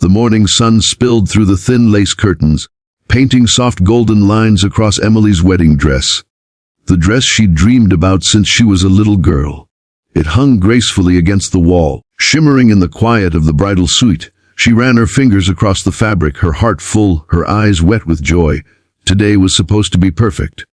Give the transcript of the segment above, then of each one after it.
The morning sun spilled through the thin lace curtains, painting soft golden lines across Emily's wedding dress. The dress she'd dreamed about since she was a little girl. It hung gracefully against the wall, shimmering in the quiet of the bridal suite. She ran her fingers across the fabric, her heart full, her eyes wet with joy. Today was supposed to be perfect.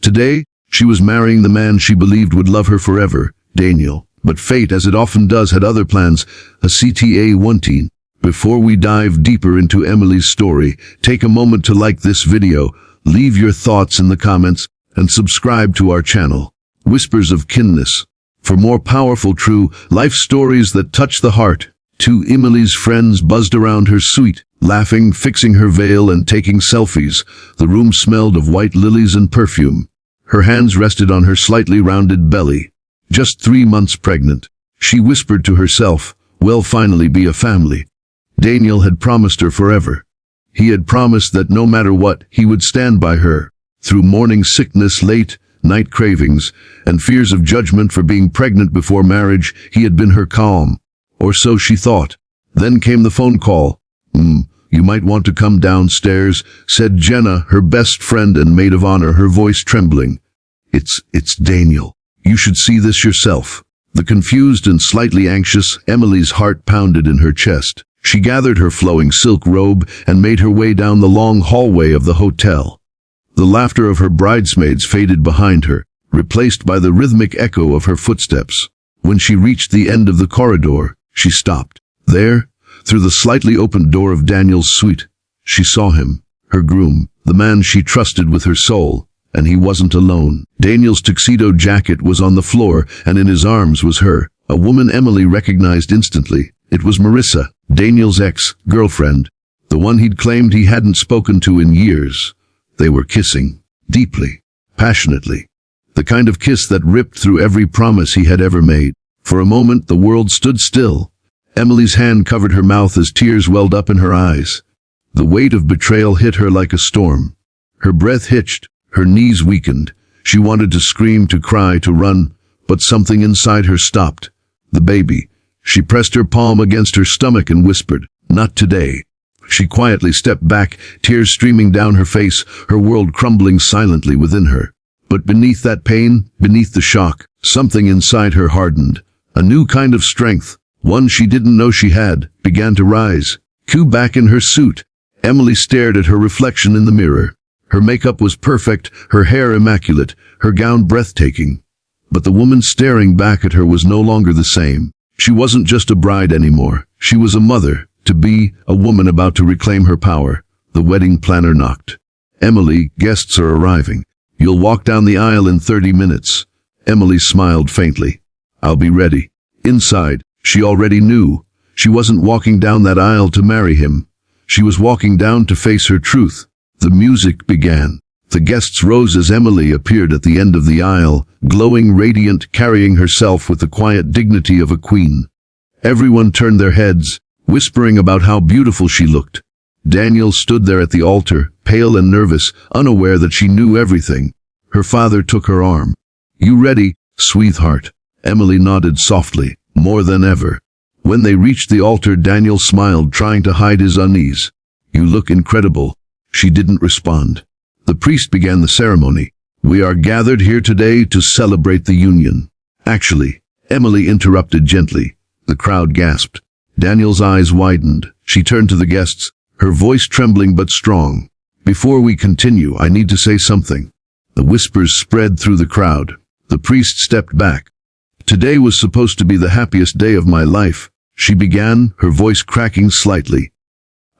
Today, she was marrying the man she believed would love her forever, Daniel. But fate, as it often does, had other plans, a CTA-1 Before we dive deeper into Emily's story, take a moment to like this video, leave your thoughts in the comments, and subscribe to our channel, Whispers of Kinness, for more powerful true life stories that touch the heart. Two Emily's friends buzzed around her suite, laughing, fixing her veil, and taking selfies. The room smelled of white lilies and perfume. Her hands rested on her slightly rounded belly. Just 3 months pregnant. She whispered to herself, "We'll finally be a family." Daniel had promised her forever. He had promised that no matter what, he would stand by her. Through morning sickness, late night cravings, and fears of judgment for being pregnant before marriage, he had been her calm. Or so she thought. Then came the phone call. "You might want to come downstairs," said Jenna, her best friend and maid of honor, her voice trembling. It's Daniel. You should see this yourself." The confused and slightly anxious Emily's heart pounded in her chest. She gathered her flowing silk robe and made her way down the long hallway of the hotel. The laughter of her bridesmaids faded behind her, replaced by the rhythmic echo of her footsteps. When she reached the end of the corridor, she stopped. There, through the slightly opened door of Daniel's suite, she saw him, her groom, the man she trusted with her soul. And he wasn't alone. Daniel's tuxedo jacket was on the floor, and in his arms was her, a woman Emily recognized instantly. It was Marissa, Daniel's ex-girlfriend, the one he'd claimed he hadn't spoken to in years. They were kissing, deeply, passionately, the kind of kiss that ripped through every promise he had ever made. For a moment, the world stood still. Emily's hand covered her mouth as tears welled up in her eyes. The weight of betrayal hit her like a storm. Her breath hitched. Her knees weakened. She wanted to scream, to cry, to run, but something inside her stopped. The baby. She pressed her palm against her stomach and whispered, "Not today." She quietly stepped back, tears streaming down her face, her world crumbling silently within her. But beneath that pain, beneath the shock, something inside her hardened. A new kind of strength, one she didn't know she had, began to rise. Back in her suit, Emily stared at her reflection in the mirror. Her makeup was perfect, her hair immaculate, her gown breathtaking. But the woman staring back at her was no longer the same. She wasn't just a bride anymore. She was a mother, to be, a woman about to reclaim her power. The wedding planner knocked. "Emily, guests are arriving. You'll walk down the aisle in 30 minutes. Emily smiled faintly. "I'll be ready." Inside, she already knew. She wasn't walking down that aisle to marry him. She was walking down to face her truth. The music began. The guests rose as Emily appeared at the end of the aisle, glowing, radiant, carrying herself with the quiet dignity of a queen. Everyone turned their heads, whispering about how beautiful she looked. Daniel stood there at the altar, pale and nervous, unaware that she knew everything. Her father took her arm. "You ready, sweetheart?" Emily nodded softly, more than ever. When they reached the altar, Daniel smiled, trying to hide his unease. "You look incredible." She didn't respond. The priest began the ceremony. "We are gathered here today to celebrate the union." "Actually," Emily interrupted gently. The crowd gasped. Daniel's eyes widened. She turned to the guests, her voice trembling but strong. "Before we continue, I need to say something." The whispers spread through the crowd. The priest stepped back. "Today was supposed to be the happiest day of my life," she began, her voice cracking slightly.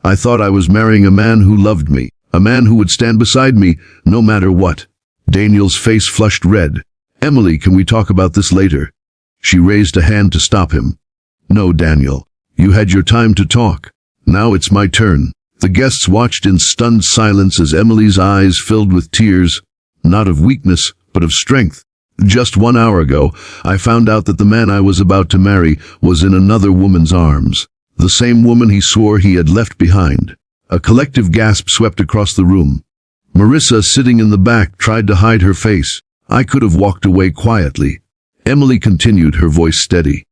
"I thought I was marrying a man who loved me, a man who would stand beside me, no matter what." Daniel's face flushed red. "Emily, can we talk about this later?" She raised a hand to stop him. "No, Daniel. You had your time to talk. Now it's my turn." The guests watched in stunned silence as Emily's eyes filled with tears, not of weakness, but of strength. "Just 1 hour ago, I found out that the man I was about to marry was in another woman's arms. The same woman he swore he had left behind." A collective gasp swept across the room. Marissa, sitting in the back, tried to hide her face. "I could have walked away quietly." Emily continued, her voice steady.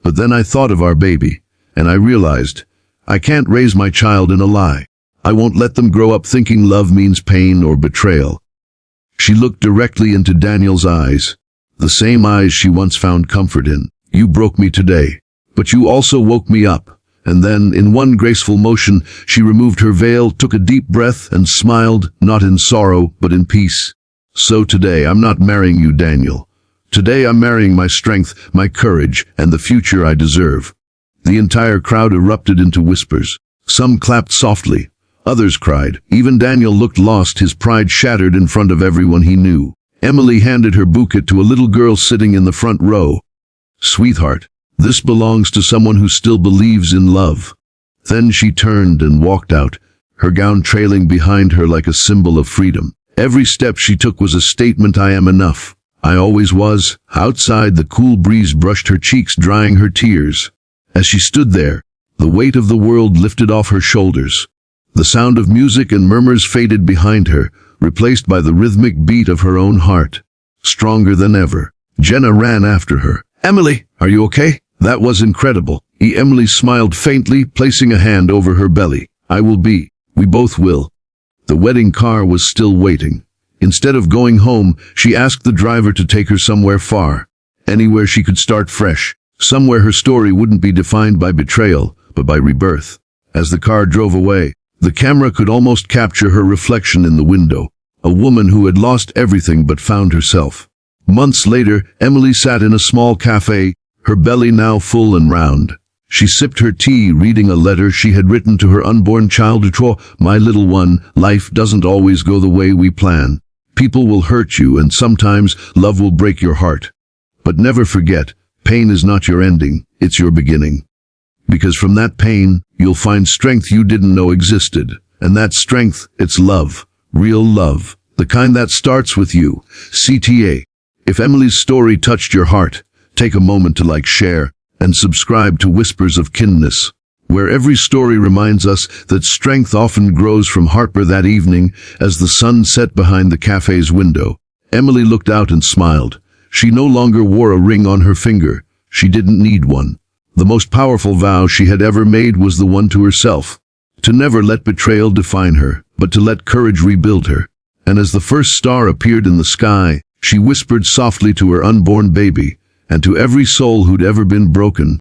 "But then I thought of our baby, and I realized I can't raise my child in a lie. I won't let them grow up thinking love means pain or betrayal. She looked directly into Daniel's eyes, the same eyes she once found comfort in. You broke me today, but you also woke me up. And then, in one graceful motion, she removed her veil, took a deep breath, and smiled, not in sorrow, but in peace. So today, I'm not marrying you, Daniel. Today, I'm marrying my strength, my courage, and the future I deserve. The entire crowd erupted into whispers. Some clapped softly. Others cried. Even Daniel looked lost, his pride shattered in front of everyone he knew. Emily handed her bouquet to a little girl sitting in the front row. Sweetheart, this belongs to someone who still believes in love. Then she turned and walked out, her gown trailing behind her like a symbol of freedom. Every step she took was a statement, I am enough. I always was. Outside, the cool breeze brushed her cheeks, drying her tears. As she stood there, the weight of the world lifted off her shoulders. The sound of music and murmurs faded behind her, replaced by the rhythmic beat of her own heart. Stronger than ever, Jenna ran after her. Emily, are you okay? That was incredible. Emily smiled faintly, placing a hand over her belly. I will be. We both will. The wedding car was still waiting. Instead of going home, she asked the driver to take her somewhere far. Anywhere she could start fresh. Somewhere her story wouldn't be defined by betrayal, but by rebirth. As the car drove away, the camera could almost capture her reflection in the window. A woman who had lost everything but found herself. Months later, Emily sat in a small cafe, her belly now full and round. She sipped her tea, reading a letter she had written to her unborn child. My little one, life doesn't always go the way we plan. People will hurt you, and sometimes love will break your heart. But never forget, pain is not your ending, it's your beginning. Because from that pain, you'll find strength you didn't know existed. And that strength, it's love. Real love. The kind that starts with you. CTA. If Emily's story touched your heart, take a moment to like, share, and subscribe to Whispers of Kindness, where every story reminds us that strength often grows from heartbreak. That evening, as the sun set behind the cafe's window, Emily looked out and smiled. She no longer wore a ring on her finger. She didn't need one. The most powerful vow she had ever made was the one to herself. To never let betrayal define her, but to let courage rebuild her. And as the first star appeared in the sky, she whispered softly to her unborn baby, and to every soul who'd ever been broken,